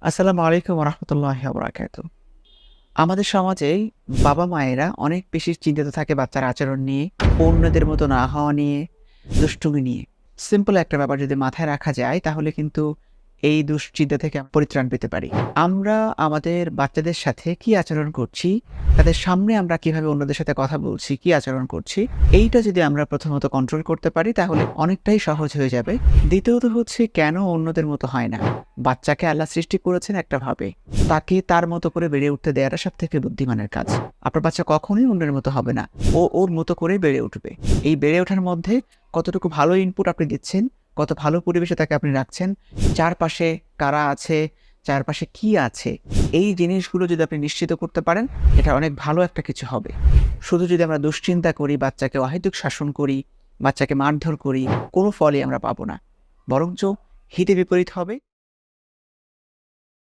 আসসালামু আলাইকুম ওয়া রাহমাতুল্লাহি ওয়া বারাকাতুহু। আমাদের সমাজে বাবা-মায়েরা অনেক বেশি চিন্তিত থাকে বাচ্চার আচরণ নিয়ে, অন্যদের মতো না হওয়া নিয়ে, দুষ্টুমি নিয়ে। সিম্পল একটা ব্যাপার যদি মাথায় রাখা যায় তাহলে কিন্তু এই দুশ্চিন্তা থেকে পরিত্রাণ পেতে পারি। আমরা আমাদের বাচ্চাদের সাথে কি আচরণ করছি, তাদের সামনে আমরা কিভাবে অন্যদের সাথে কথা বলছি, কি আচরণ করছি, এইটা যদি আমরা প্রথমত কন্ট্রোল করতে পারি তাহলে অনেকটাই সহজ হয়ে যাবে। দ্বিতীয়ত হচ্ছে কেন অন্যদের মতো হয় না? বাচ্চাকে আল্লাহ সৃষ্টি করেছেন একটা ভাবে। তাকে তার মতো করে বেড়ে উঠতে দেয়াটা সবথেকে বুদ্ধিমানের কাজ। আপনার বাচ্চা কখনোই অন্যের মতো হবে না। ও ওর মতো করেই বেড়ে উঠবে। এই বেড়ে ওঠার মধ্যে কতটুকু ভালো ইনপুট আপনি দিচ্ছেন, কত ভালো পরিবেশে তাকে আপনি রাখছেন, চারপাশে কারা আছে, চারপাশে কি আছে, এই জিনিসগুলো যদি আপনি নিশ্চিত করতে পারেন, এটা অনেক ভালো একটা কিছু হবে। শুধু যদি আমরা দুশ্চিন্তা করি, বাচ্চাকে অহেতুক শাসন করি, বাচ্চাকে মারধর করি, কোনো ফলই আমরা পাবো না। বরঞ্চ হিতে বিপরীত হবে।